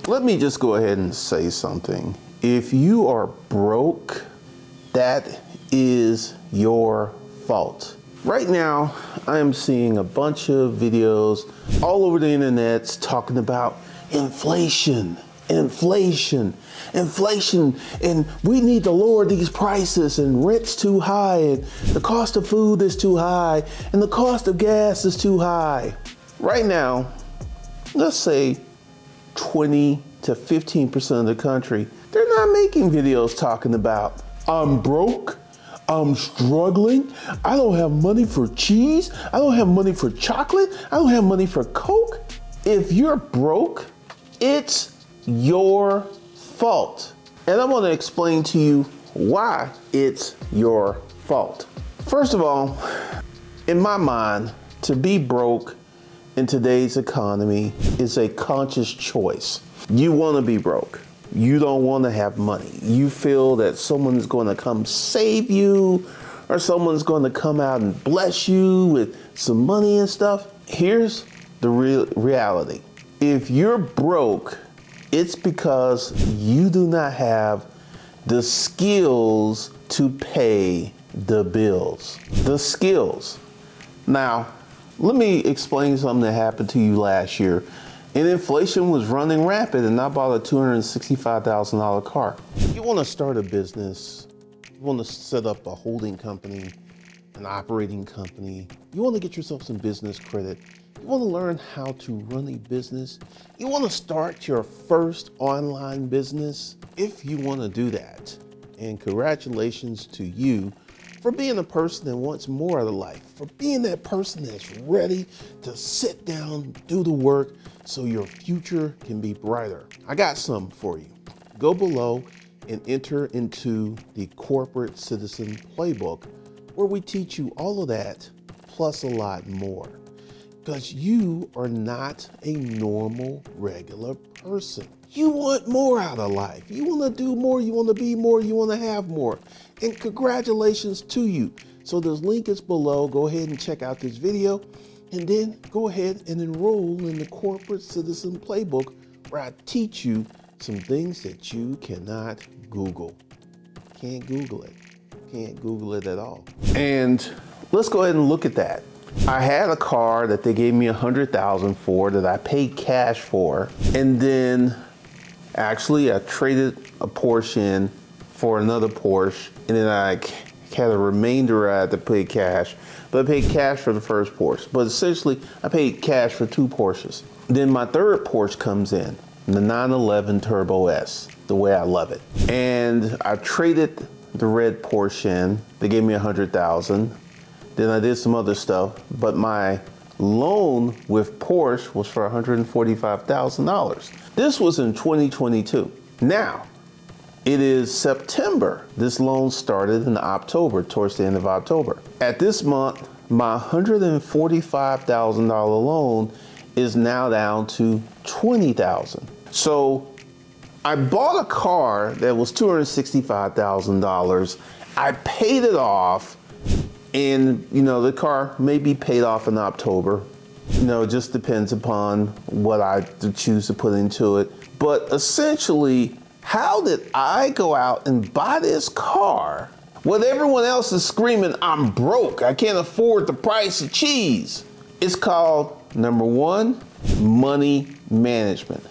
Let me just go ahead and say something. If you are broke, that is your fault. Right now, I am seeing a bunch of videos all over the internet talking about inflation, and we need to lower these prices, and rent's too high, and the cost of food is too high, and the cost of gas is too high. Right now, let's say 20 to 15% of the country, they're not making videos talking about, I'm broke, I'm struggling, I don't have money for cheese, I don't have money for chocolate, I don't have money for Coke. If you're broke, it's your fault. And I'm gonna explain to you why it's your fault. First of all, in my mind, to be broke in today's economy is a conscious choice. You wanna be broke. You don't wanna have money. You feel that someone's gonna come save you, or someone's gonna come out and bless you with some money and stuff. Here's the reality. If you're broke, it's because you do not have the skills to pay the bills. The skills. Now, let me explain something that happened to you last year. And inflation was running rampant, and I bought a $265,000 car. You want to start a business, you want to set up a holding company, an operating company, you want to get yourself some business credit, you want to learn how to run a business, you want to start your first online business. If you want to do that, and congratulations to you for being a person that wants more out of life, for being that person that's ready to sit down, do the work, so your future can be brighter. I got some for you. Go below and enter into the Corporate Citizen Playbook, where we teach you all of that, plus a lot more. Because you are not a normal, regular person. You want more out of life. You want to do more, you want to be more, you want to have more. And congratulations to you. So this link is below. Go ahead and check out this video, and then go ahead and enroll in the Corporate Citizen Playbook, where I teach you some things that you cannot Google. Can't Google it. Can't Google it at all. And let's go ahead and look at that. I had a car that they gave me $100,000 for, that I paid cash for, and then actually I traded a Porsche in for another Porsche, and then I had a remainder I had to pay cash, but I paid cash for the first Porsche. But essentially, I paid cash for two Porsches. Then my third Porsche comes in, the 911 Turbo S, the way I love it. And I traded the red Porsche in. They gave me $100,000. Then I did some other stuff, but my loan with Porsche was for $145,000. This was in 2022. Now, it is September. This loan started in October, towards the end of October. At this month, my $145,000 loan is now down to $20,000. So I bought a car that was $265,000. I paid it off, and the car may be paid off in October. It just depends upon what I choose to put into it. But essentially, how did I go out and buy this car when everyone else is screaming, I'm broke, I can't afford the price of cheese? It's called, number one, money management.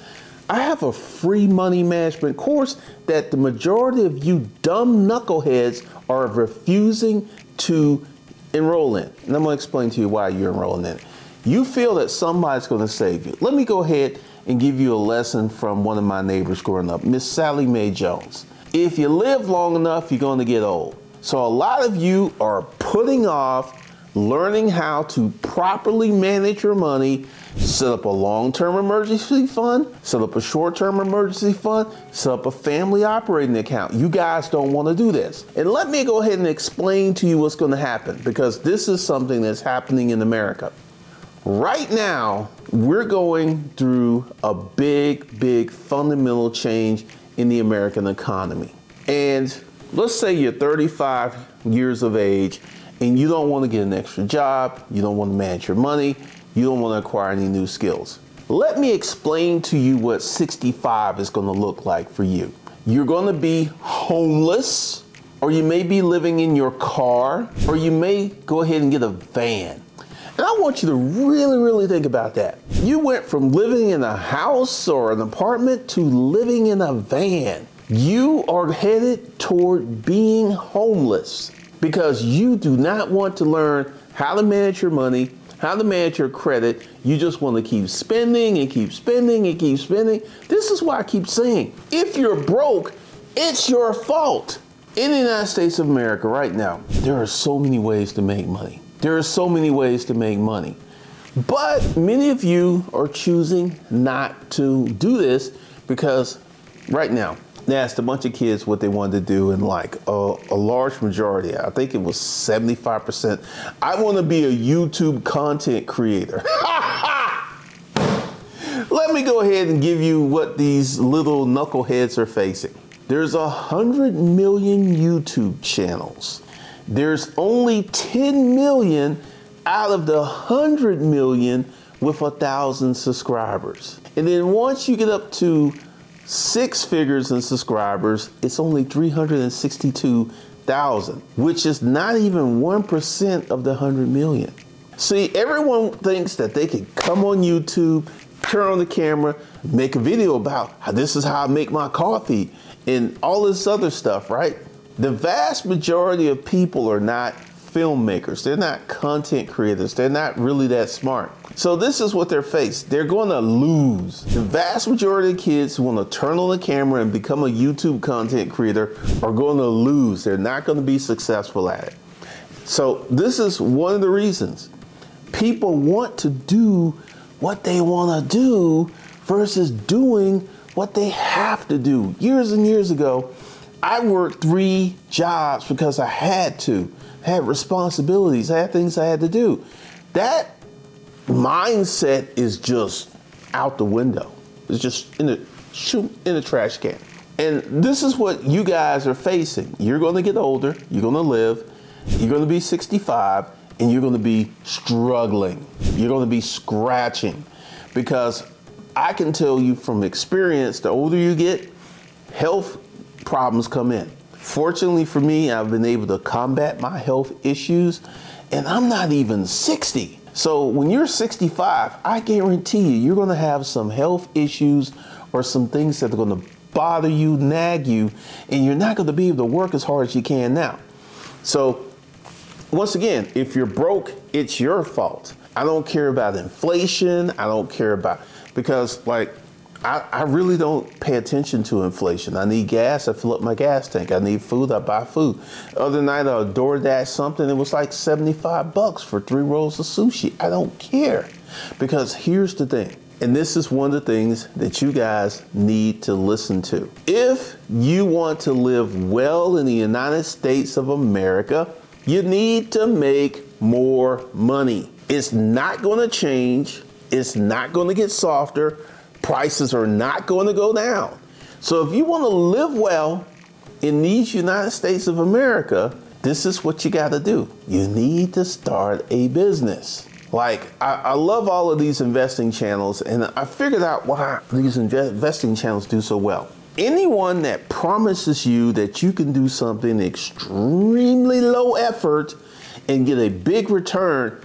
I have a free money management course that the majority of you dumb knuckleheads are refusing to enroll in. And I'm gonna explain to you why you're enrolling in it. You feel that somebody's gonna save you. Let me go ahead and give you a lesson from one of my neighbors growing up, Miss Sally Mae Jones. If you live long enough, you're gonna get old. So a lot of you are putting off learning how to properly manage your money, set up a long-term emergency fund, set up a short-term emergency fund, set up a family operating account. You guys don't want to do this. And let me go ahead and explain to you what's going to happen, because this is something that's happening in America. Right now, we're going through a big fundamental change in the American economy. And let's say you're 35 years of age and you don't want to get an extra job, you don't want to manage your money, you don't want to acquire any new skills. Let me explain to you what 65 is going to look like for you. You're going to be homeless, or you may be living in your car, or you may go ahead and get a van. And I want you to really, really think about that. You went from living in a house or an apartment to living in a van. You are headed toward being homeless because you do not want to learn how to manage your money, how to manage your credit. You just want to keep spending and keep spending and keep spending. This is why I keep saying, if you're broke, it's your fault. In the United States of America right now, there are so many ways to make money. There are so many ways to make money. But many of you are choosing not to do this because right now, they asked a bunch of kids what they wanted to do, and like a large majority, I think it was 75%, I want to be a YouTube content creator. Let me go ahead and give you what these little knuckleheads are facing. There's 100 million YouTube channels. There's only 10 million out of the 100 million with 1,000 subscribers. And then once you get up to 6 figures in subscribers, it's only 362,000, which is not even 1% of the 100 million. See, everyone thinks that they can come on YouTube, turn on the camera, make a video about how this is how I make my coffee and all this other stuff, right? The vast majority of people are not filmmakers. They're not content creators. They're not really that smart. So this is what they're faced. They're going to lose. The vast majority of kids who want to turn on the camera and become a YouTube content creator are going to lose. They're not going to be successful at it. So this is one of the reasons people want to do what they want to do versus doing what they have to do. Years and years ago, I worked 3 jobs because I had to. I had responsibilities. I had things I had to do. That mindset is just out the window. It's just in the trash can. And this is what you guys are facing. You're going to get older. You're going to live. You're going to be 65, and you're going to be struggling. You're going to be scratching, because I can tell you from experience, the older you get, health problems come in. Fortunately for me, I've been able to combat my health issues, and I'm not even 60. So when you're 65, I guarantee you're going to have some health issues or some things that are going to bother you, nag you, and you're not going to be able to work as hard as you can now. So once again, if you're broke, it's your fault. I don't care about inflation. I don't care about, because like, I really don't pay attention to inflation. I need gas, I fill up my gas tank. I need food, I buy food. Other night I DoorDash something, it was like 75 bucks for 3 rolls of sushi. I don't care, because here's the thing, and this is one of the things that you guys need to listen to. If you want to live well in the United States of America, you need to make more money. It's not going to change. It's not going to get softer. Prices are not going to go down. So if you want to live well in these United States of America, this is what you got to do. You need to start a business. Like, I love all of these investing channels, and I figured out why these investing channels do so well. Anyone that promises you that you can do something extremely low effort and get a big return,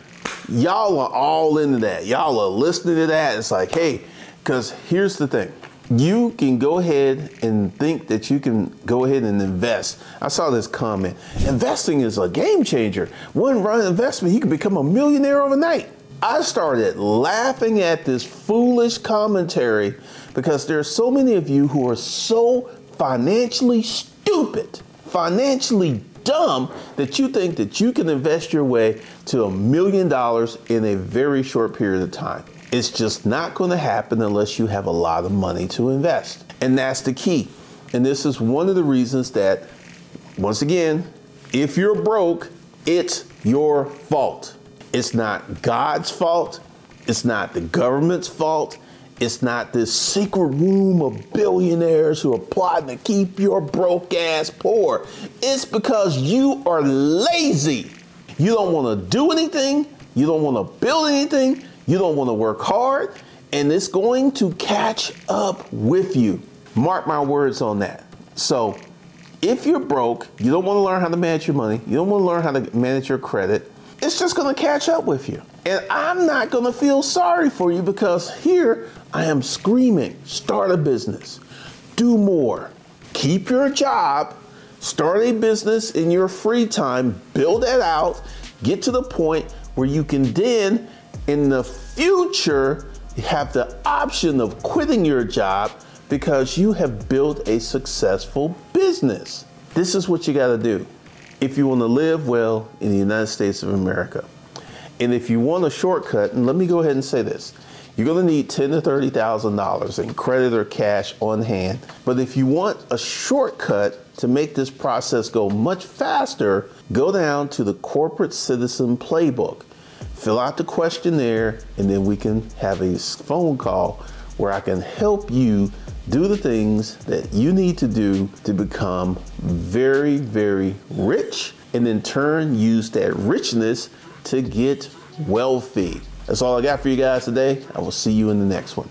y'all are all into that. Y'all are listening to that. It's like, hey, because here's the thing. You can go ahead and think that you can go ahead and invest. I saw this comment. Investing is a game changer. One right investment, you can become a millionaire overnight. I started laughing at this foolish commentary because there are so many of you who are so financially stupid, financially dumb, that you think that you can invest your way to $1 million in a very short period of time. It's just not going to happen unless you have a lot of money to invest. And that's the key. And this is one of the reasons that, once again, if you're broke, it's your fault. It's not God's fault. It's not the government's fault. It's not this secret room of billionaires who are plotting to keep your broke ass poor. It's because you are lazy. You don't want to do anything. You don't want to build anything. You don't want to work hard, and it's going to catch up with you. Mark my words on that. So if you're broke, you don't want to learn how to manage your money, you don't want to learn how to manage your credit, it's just going to catch up with you. And I'm not going to feel sorry for you, because here I am screaming, start a business, do more, keep your job, start a business in your free time, build that out, get to the point where you can then in the future have the option of quitting your job because you have built a successful business. This is what you got to do if you want to live well in the United States of America. And if you want a shortcut, and let me go ahead and say this, you're going to need $10,000 to $30,000 in credit or cash on hand. But if you want a shortcut to make this process go much faster, go down to the Corporate Citizen Playbook. Fill out the questionnaire, and then we can have a phone call where I can help you do the things that you need to do to become very, very rich, and in turn use that richness to get wealthy. That's all I got for you guys today. I will see you in the next one.